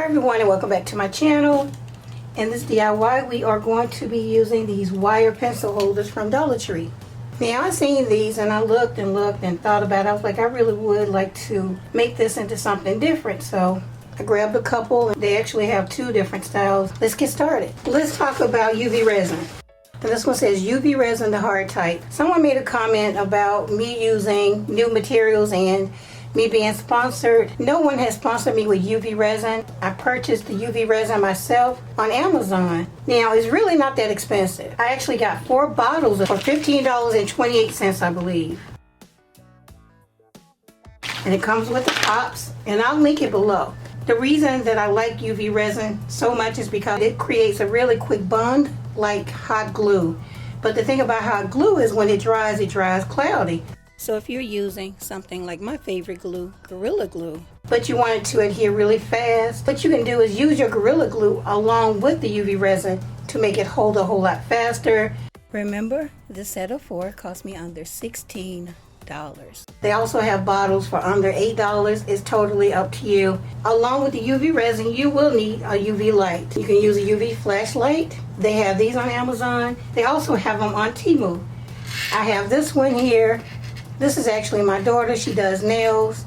Hi everyone, and welcome back to my channel. In this DIY we are going to be using these wire pencil holders from Dollar Tree. Now I seen these and I looked and thought about it. I was like, I really would like to make this into something different, so I grabbed a couple and they actually have two different styles. Let's get started. Let's talk about UV resin. And this one says UV resin, the hard type. Someone made a comment about me using new materials and me being sponsored. No one has sponsored me with UV resin. I purchased the UV resin myself on Amazon. Now it's really not that expensive. I actually got 4 bottles for $15.28, I believe. And it comes with the pops, and I'll link it below. The reason that I like UV resin so much is because it creates a really quick bond like hot glue. But the thing about hot glue is when it dries cloudy. So if you're using something like my favorite glue, Gorilla Glue, but you want it to adhere really fast, what you can do is use your Gorilla Glue along with the UV resin to make it hold a whole lot faster. Remember, this set of 4 cost me under $16. They also have bottles for under $8. It's totally up to you. Along with the UV resin, you will need a UV light. You can use a UV flashlight. They have these on Amazon. They also have them on Temu. I have this one here. This is actually my daughter. She does nails.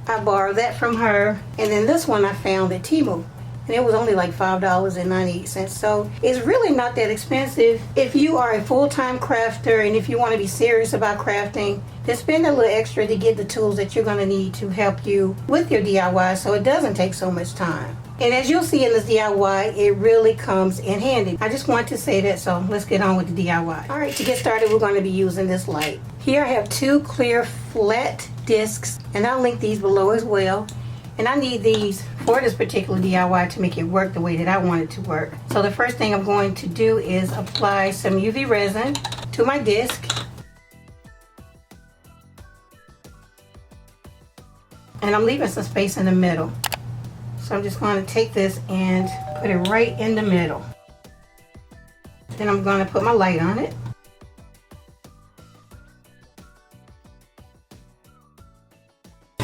I borrowed that from her. And then this one I found at Temu. And it was only like $5.98. So it's really not that expensive. If you are a full-time crafter and if you want to be serious about crafting, then spend a little extra to get the tools that you're going to need to help you with your DIY so it doesn't take so much time. And as you'll see in this DIY, it really comes in handy. I just want to say that, so let's get on with the DIY. All right, to get started, we're going to be using this light. Here I have 2 clear flat discs, and I'll link these below as well. And I need these for this particular DIY to make it work the way that I want it to work. So the first thing I'm going to do is apply some UV resin to my disc. And I'm leaving some space in the middle. So I'm just going to take this and put it right in the middle. Then I'm going to put my light on it.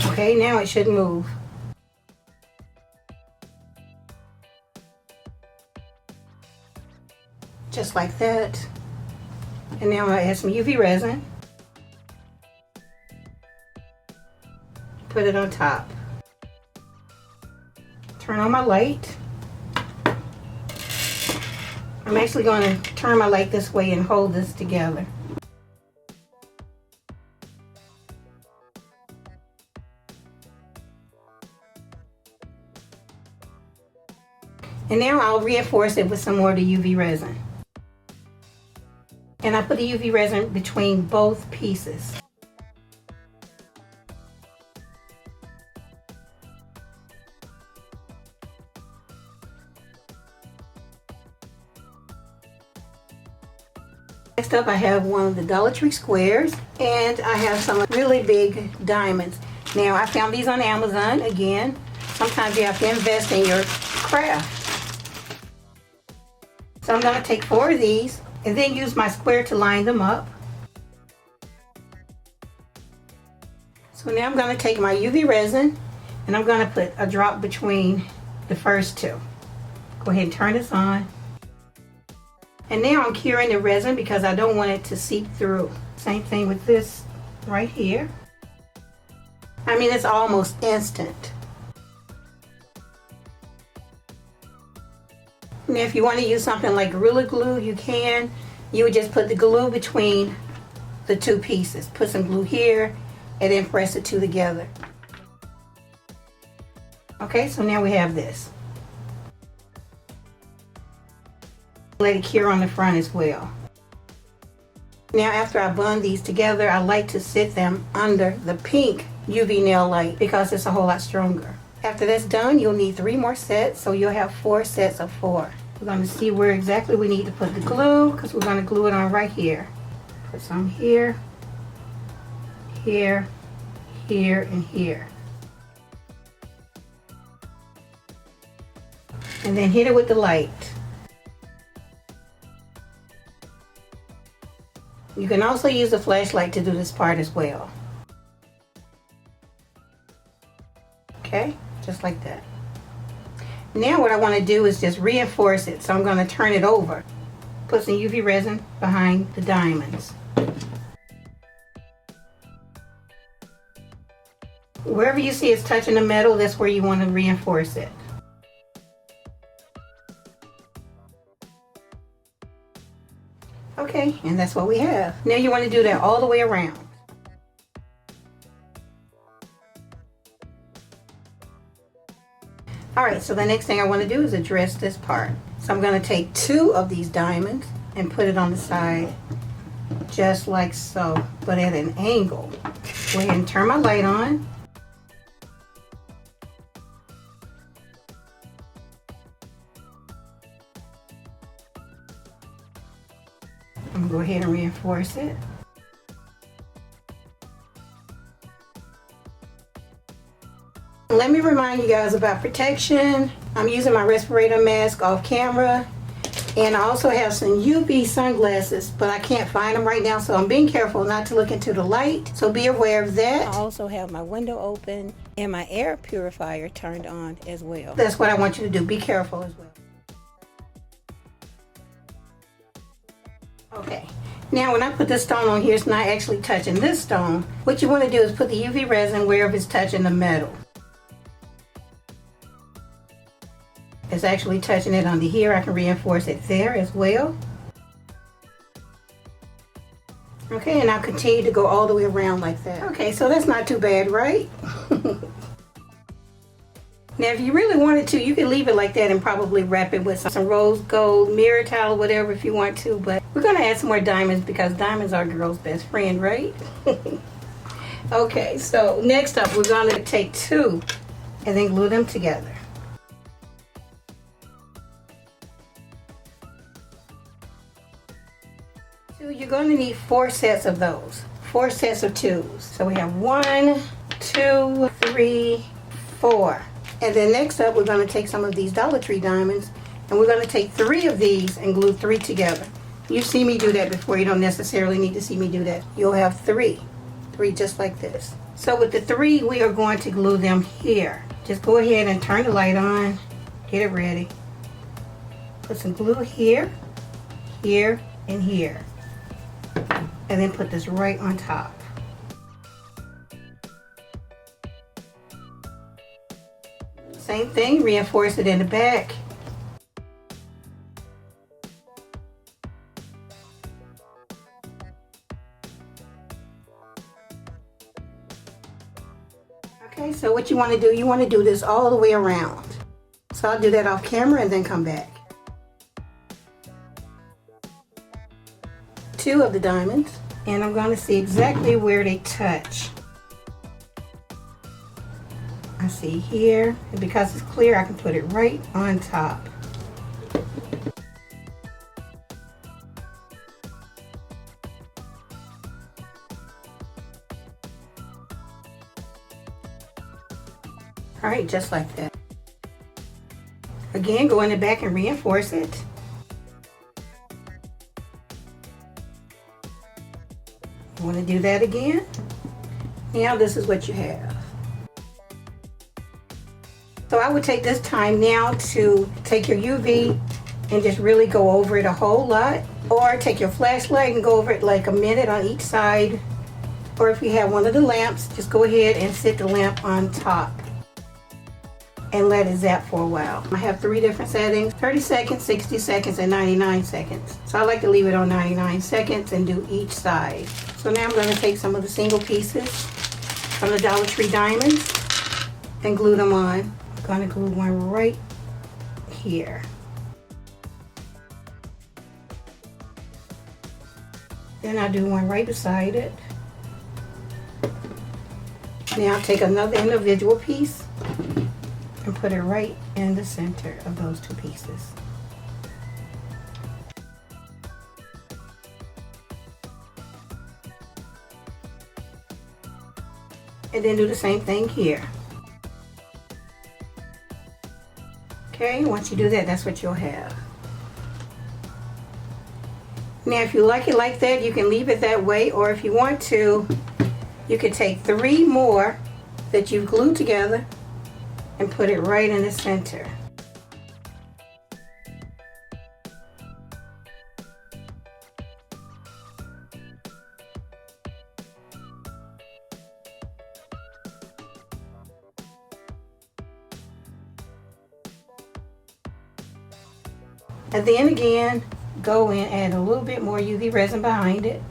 Okay, now it should move. Just like that. And now I add some UV resin. Put it on top. Turn on my light. I'm actually going to turn my light this way and hold this together. And now I'll reinforce it with some more of the UV resin. And I put the UV resin between both pieces. Next up I have one of the Dollar Tree squares, and I have some really big diamonds. Now I found these on Amazon. Again, sometimes you have to invest in your craft. So I'm going to take 4 of these and then use my square to line them up. So now I'm going to take my UV resin and I'm going to put a drop between the first 2. Go ahead and turn this on. And now I'm curing the resin because I don't want it to seep through. Same thing with this right here. I mean, it's almost instant. Now if you want to use something like Gorilla Glue, you can. You would just put the glue between the 2 pieces. Put some glue here and then press the 2 together. Okay, so now we have this. Let it cure on the front as well. Now after I bond these together, I like to sit them under the pink UV nail light because it's a whole lot stronger. After that's done, you'll need 3 more sets, so you'll have 4 sets of 4. We're going to see where exactly we need to put the glue because we're going to glue it on right here. Put some here, here, here, and here. And then hit it with the light. You can also use a flashlight to do this part as well. Okay, just just like that. Now what I want to do is just reinforce it. So I'm going to turn it over. Put some UV resin behind the diamonds. Wherever you see it's touching the metal, that's where you want to reinforce it. Okay, and that's what we have. Now you want to do that all the way around. Alright, so the next thing I want to do is address this part. So I'm going to take 2 of these diamonds and put it on the side, just like so, but at an angle. Go ahead and turn my light on. I'm going to go ahead and reinforce it. Let me remind you guys about protection. I'm using my respirator mask off camera, and I also have some UV sunglasses, but I can't find them right now, so I'm being careful not to look into the light, so be aware of that. I also have my window open and my air purifier turned on as well. That's what I want you to do. Be careful as well. Okay, now when I put this stone on here, it's not actually touching this stone. What you want to do is put the UV resin wherever it's touching the metal. It's actually touching it under here. I can reinforce it there as well. Okay, and I'll continue to go all the way around like that. Okay, so that's not too bad, right? Now, if you really wanted to, you could leave it like that and probably wrap it with some rose gold mirror towel, whatever, if you want to. But we're going to add some more diamonds because diamonds are girl's best friend, right? Okay, so next up, we're going to take 2 and then glue them together. You're going to need 4 sets of those. 4 sets of 2s. So we have 1, 2, 3, 4. And then next up, we're going to take some of these Dollar Tree diamonds, and we're going to take 3 of these and glue 3 together. You've seen me do that before. You don't necessarily need to see me do that. You'll have 3 just like this. So with the 3, we are going to glue them here. Just go ahead and turn the light on. Get it ready. Put some glue here, here, and here. And then put this right on top. Same thing, reinforce it in the back. Okay, so what you want to do, you want to do this all the way around. So I'll do that off camera and then come back. 2 of the diamonds, and I'm going to see exactly where they touch. I see here, and because it's clear, I can put it right on top. All right, just like that. Again, go in the back and reinforce it. You want to do that again? Now this is what you have. So I would take this time now to take your UV and just really go over it a whole lot. Or take your flashlight and go over it like a minute on each side. Or if you have one of the lamps, just go ahead and sit the lamp on top and let it zap for a while. I have 3 different settings: 30 seconds, 60 seconds, and 99 seconds. So I like to leave it on 99 seconds and do each side. So now I'm going to take some of the single pieces from the Dollar Tree diamonds and glue them on. I'm going to glue one right here. Then I'll do one right beside it. Now I'll take another individual piece and put it right in the center of those 2 pieces. And then do the same thing here. Okay, once you do that, that's what you'll have. Now if you like it like that, you can leave it that way, or if you want to, you can take 3 more that you've glued together and put it right in the center. And then again, go in and add a little bit more UV resin behind it.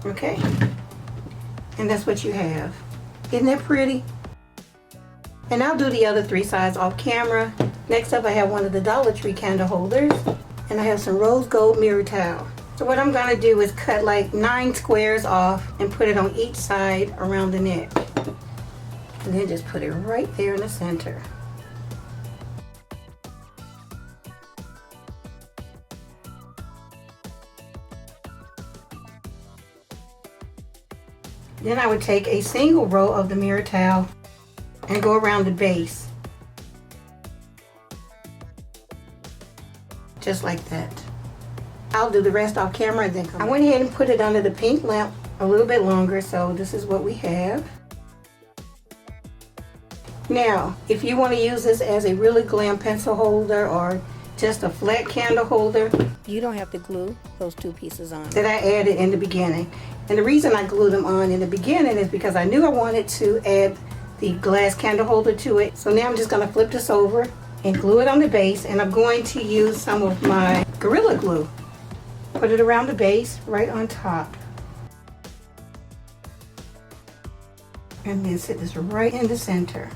Okay, and that's what you have. Isn't that pretty? And I'll do the other 3 sides off camera. Next up, I have one of the Dollar Tree candle holders, and I have some rose gold mirror towel. So what I'm gonna do is cut like 9 squares off and put it on each side around the neck. And then just put it right there in the center. Then I would take a single roll of the mirror towel and go around the base. Just like that. I'll do the rest off camera and then come back. I went ahead and put it under the pink lamp a little bit longer, so this is what we have. Now, if you want to use this as a really glam pencil holder or just a flat candle holder, you don't have to glue those 2 pieces on that I added in the beginning. And the reason I glued them on in the beginning is because I knew I wanted to add the glass candle holder to it. So now I'm just going to flip this over and glue it on the base, and I'm going to use some of my Gorilla Glue. Put it around the base right on top. And then sit this right in the center.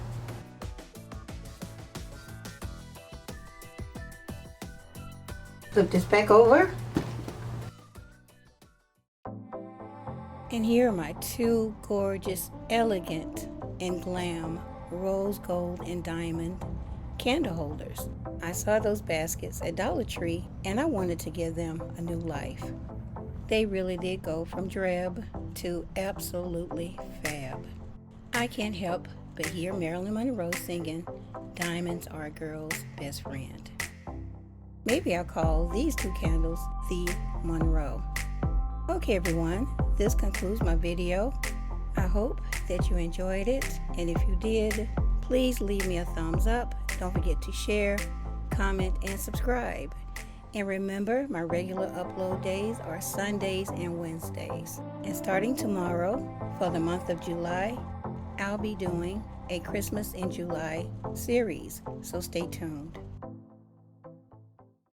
Flip this back over. And here are my 2 gorgeous, elegant, and glam rose gold and diamond candle holders. I saw those baskets at Dollar Tree and I wanted to give them a new life. They really did go from drab to absolutely fab. I can't help but hear Marilyn Monroe singing, "Diamonds are a girl's best friend." Maybe I'll call these 2 candles the Monroe. Okay everyone, this concludes my video. I hope that you enjoyed it, and if you did, please leave me a thumbs up. Don't forget to share, comment, and subscribe. And remember, my regular upload days are Sundays and Wednesdays. And starting tomorrow, for the month of July, I'll be doing a Christmas in July series, so stay tuned.